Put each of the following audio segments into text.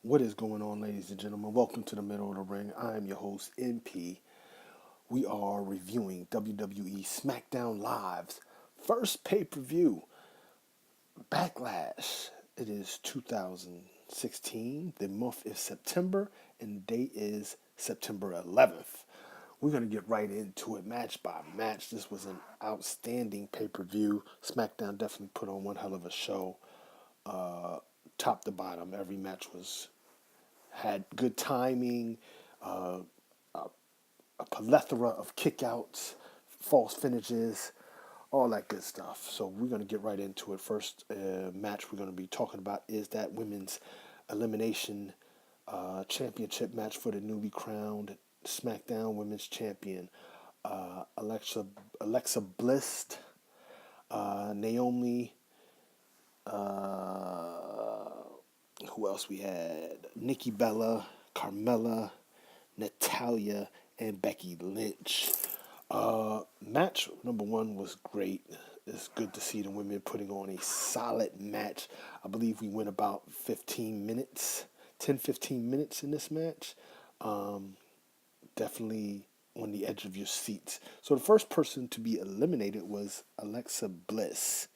What is going on, ladies and gentlemen? Welcome to the Middle of the Ring. I am your host, MP. We are reviewing WWE SmackDown Live's first pay per view, Backlash. It is 2016. The month is September, and the date is September 11th. We're going to get right into it, match by match. This was an outstanding pay per view. SmackDown definitely put on one hell of a show. Top to bottom, every match was had good timing, uh, a plethora of kickouts, false finishes, all that good stuff. So we're going to get right into it. First match we're going to be talking about is that women's elimination championship match for the newly crowned SmackDown Women's Champion, Alexa Bliss, Naomi. Who else we had? Nikki Bella, Carmella, Natalia, and Becky Lynch. Match number one was great. It's good to see the women putting on a solid match. I believe we went about 15 minutes, 10, 15 minutes in this match. Definitely on the edge of your seats. So the first person to be eliminated was Alexa Bliss.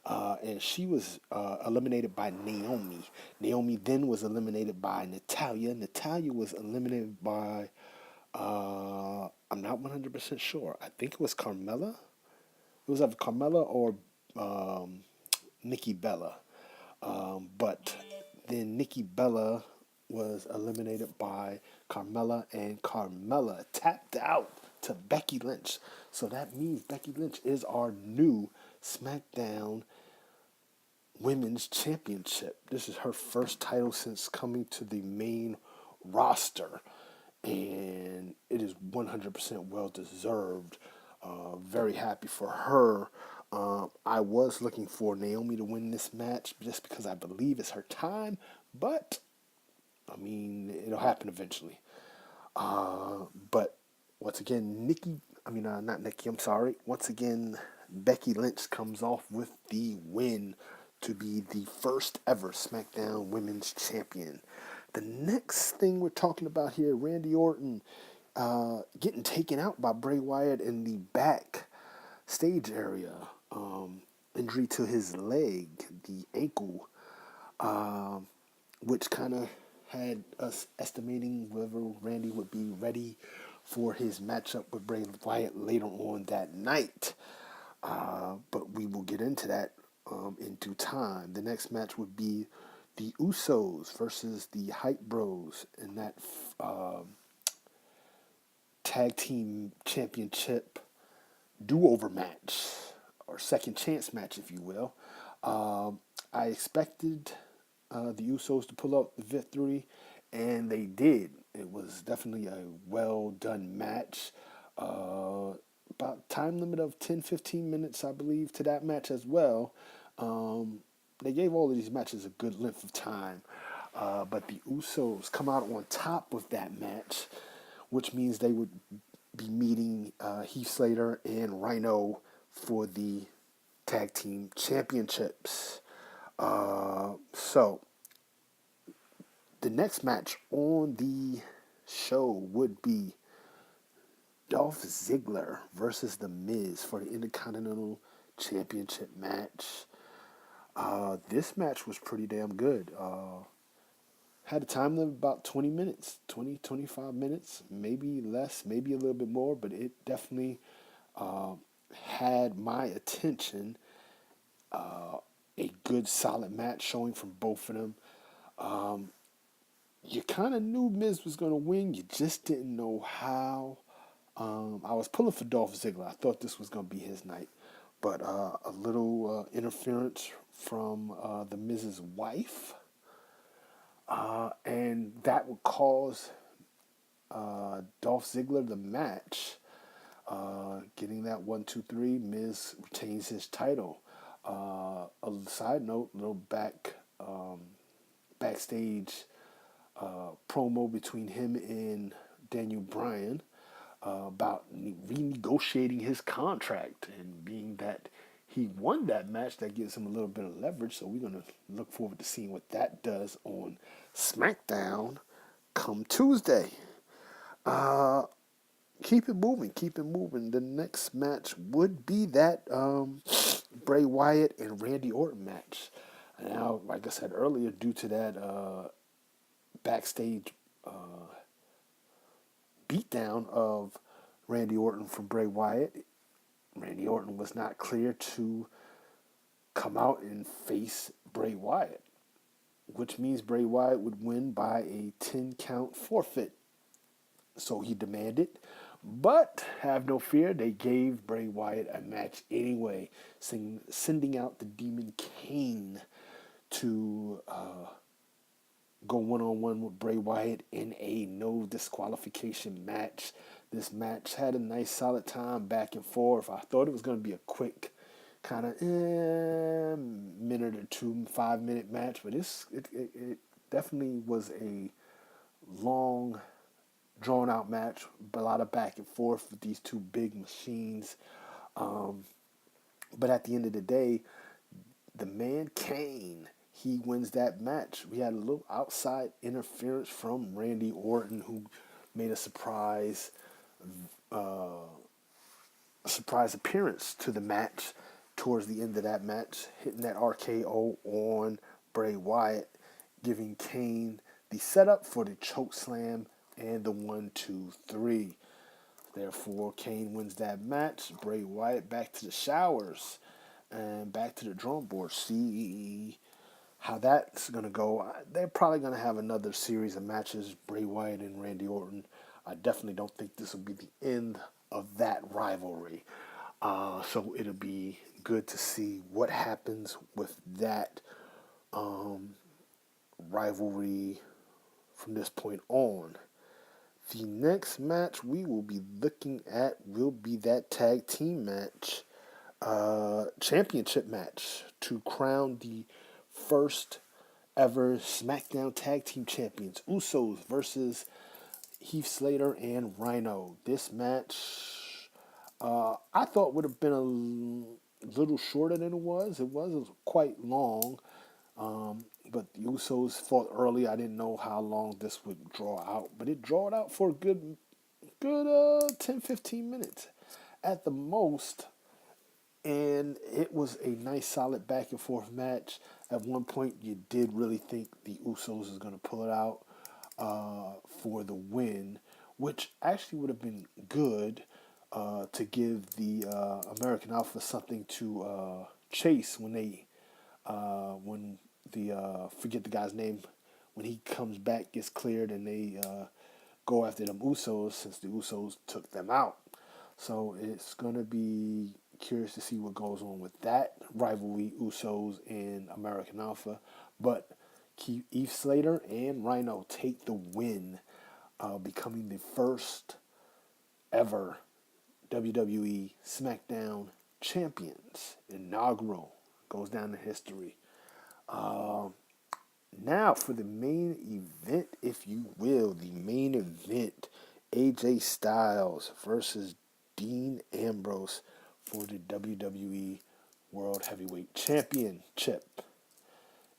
And she was eliminated by Naomi. Naomi then was eliminated by Natalia. Natalia was eliminated by, I'm not 100% sure. I think it was Carmella. It was either Carmella or Nikki Bella. But then Nikki Bella was eliminated by Carmella, and Carmella tapped out to Becky Lynch. So that means Becky Lynch is our new SmackDown Women's Championship. This is her first title since coming to the main roster, and it is 100% well deserved. Very happy for her. I was looking for Naomi to win this match just because I believe it's her time, but I mean, it'll happen eventually. But once again, not Nikki, I'm sorry. Once again, Becky Lynch comes off with the win to be the first ever SmackDown Women's Champion. The next thing we're talking about here, Randy Orton getting taken out by Bray Wyatt in the back stage area. Injury to his leg, the ankle, which kind of had us estimating whether Randy would be ready for his matchup with Bray Wyatt later on that night. But we will get into that in due time. The next match would be the Usos versus the Hype Bros in that tag team championship do-over match, or second chance match, if you will. I expected the Usos to pull out the victory, and they did. It was definitely a well done match. About time limit of 10, 15 minutes, I believe, to that match as well. They gave all of these matches a good length of time. But the Usos come out on top with that match, which means they would be meeting Heath Slater and Rhino for the tag team championships. So the next match on the show would be Dolph Ziggler versus The Miz for the Intercontinental Championship match. This match was pretty damn good. Had a time limit of about 20 minutes, 20, 25 minutes, maybe less, maybe a little bit more, but it definitely had my attention. A good, solid match showing from both of them. You kind of knew Miz was going to win, you just didn't know how. I was pulling for Dolph Ziggler. I thought this was going to be his night. But a little interference from the Miz's wife. And that would cause Dolph Ziggler the match. Getting that 1, 2, 3, Miz retains his title. A side note, little backstage promo between him and Daniel Bryan about renegotiating his contract, and being that he won that match. That gives him a little bit of leverage. So we're gonna look forward to seeing what that does on SmackDown come Tuesday. Uh, keep it moving, keep it moving. The next match would be that Bray Wyatt and Randy Orton match. Now, like I said earlier, due to that backstage beatdown of Randy Orton from Bray Wyatt, Randy Orton was not clear to come out and face Bray Wyatt, which means Bray Wyatt would win by a 10 count forfeit. So he demanded, but have no fear, they gave Bray Wyatt a match anyway, sending out the Demon Kane to go one-on-one with Bray Wyatt in a no disqualification match. This match had a nice solid time back and forth. I thought it was going to be a quick kind of minute or two, 5 minute match, but it definitely was a long, drawn out match, a lot of back and forth with these two big machines. But at the end of the day, the man Kane, he wins that match. We had a little outside interference from Randy Orton, who made a surprise appearance to the match towards the end of that match, hitting that RKO on Bray Wyatt, giving Kane the setup for the choke slam and the 1-2-3. Therefore, Kane wins that match. Bray Wyatt back to the showers and back to the drawing board. See how that's going to go. They're probably going to have another series of matches, Bray Wyatt and Randy Orton. I definitely don't think this will be the end of that rivalry. So it'll be good to see what happens with that rivalry from this point on. The next match we will be looking at will be that tag team match, championship match to crown the first ever SmackDown Tag Team Champions, Usos versus Heath Slater and Rhino. This match, I thought would have been a little shorter than it was. It was quite long, but the Usos fought early. I didn't know how long this would draw out, but it drawed out for a good 10, 15 minutes at the most. And it was a nice, solid back and forth match. At one point, you did really think the Usos was going to pull it out for the win, which actually would have been good to give the American Alpha something to chase when the forget the guy's name, when he comes back, gets cleared, and they go after them Usos, since the Usos took them out. So it's gonna be curious to see what goes on with that rivalry, Usos and American Alpha. But Heath Slater and Rhino take the win, becoming the first ever WWE SmackDown champions. Inaugural, goes down in history. Now for the main event, if you will, the main event, AJ Styles versus Dean Ambrose for the WWE World Heavyweight Championship.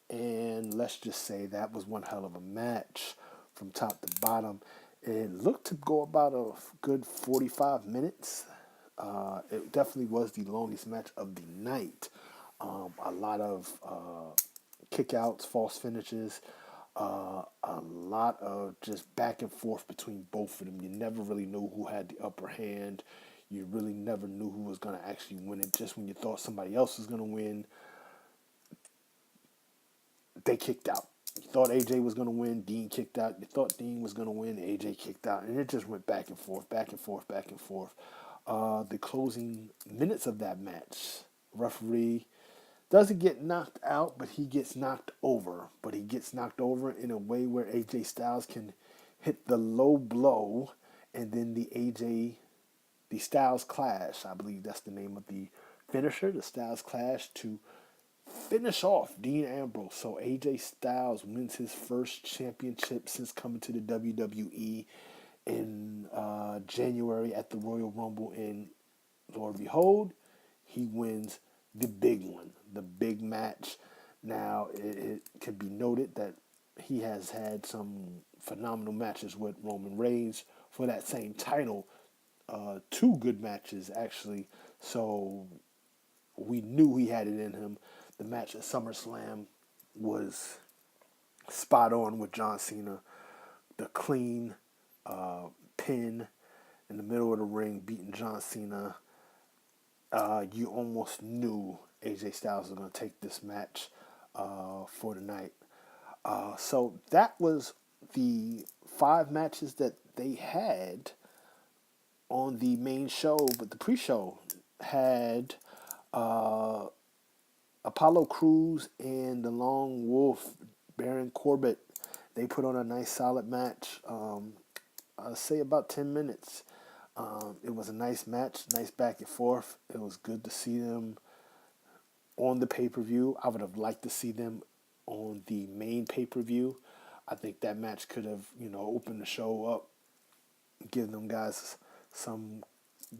And let's just say that was one hell of a match from top to bottom. It looked to go about a good 45 minutes. It definitely was the longest match of the night. A lot of kickouts, false finishes, a lot of just back and forth between both of them. You never really knew who had the upper hand. You really never knew who was going to actually win it. Just when you thought somebody else was going to win, they kicked out. You thought AJ was going to win, Dean kicked out. You thought Dean was going to win, AJ kicked out. And it just went back and forth, back and forth, back and forth. The closing minutes of that match, referee doesn't get knocked out, but he gets knocked over. But he gets knocked over in a way where AJ Styles can hit the low blow, and then the Styles Clash, I believe that's the name of the finisher, the Styles Clash, to finish off Dean Ambrose. So AJ Styles wins his first championship since coming to the WWE in January at the Royal Rumble. And Lord behold, he wins the big one, the big match. Now, it can be noted that he has had some phenomenal matches with Roman Reigns for that same title. Two good matches, actually. So we knew he had it in him. The match at SummerSlam was spot on with John Cena. The clean pin in the middle of the ring, beating John Cena. You almost knew AJ Styles was going to take this match for the night. So that was the 5 matches that they had on the main show, but the pre-show had uh, Apollo Crews and the Long Wolf, Baron Corbin. They put on a nice solid match. I'd say about 10 minutes. It was a nice match, nice back and forth. It was good to see them on the pay-per-view. I would have liked to see them on the main pay-per-view. I think that match could have, opened the show up, give them guys some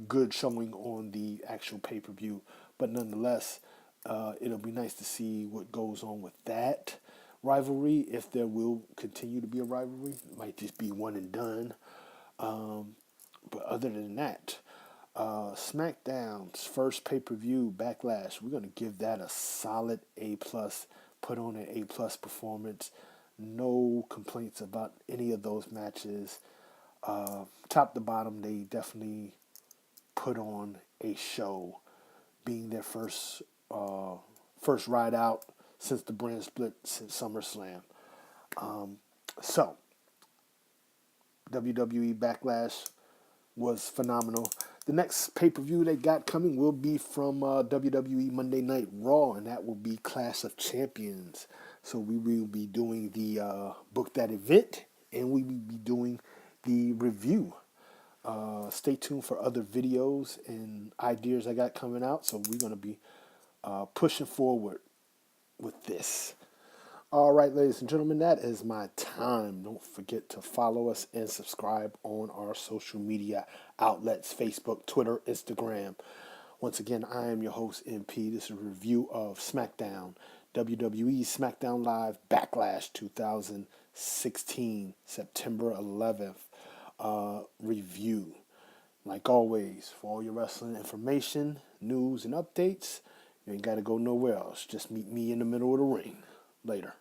good showing on the actual pay-per-view. But nonetheless, it'll be nice to see what goes on with that rivalry, if there will continue to be a rivalry. It might just be one and done. But other than that, SmackDown's first pay-per-view, Backlash, we're going to give that a solid A+, put on an A+ performance. No complaints about any of those matches. Top to bottom, they definitely put on a show, being their first ride out since the brand split since SummerSlam. So, WWE Backlash was phenomenal. The next pay-per-view they got coming will be from WWE Monday Night Raw, and that will be Clash of Champions. So we will be doing the book that event, and we will be doing the review. Stay tuned for other videos and ideas I got coming out. So we're going to be pushing forward with this. All right, ladies and gentlemen, that is my time. Don't forget to follow us and subscribe on our social media outlets, Facebook, Twitter, Instagram. Once again, I am your host, MP. This is a review of SmackDown, WWE SmackDown Live Backlash 2016, September 11th review. Like always, for all your wrestling information, news, and updates, you ain't got to go nowhere else. Just meet me in the middle of the ring. Later.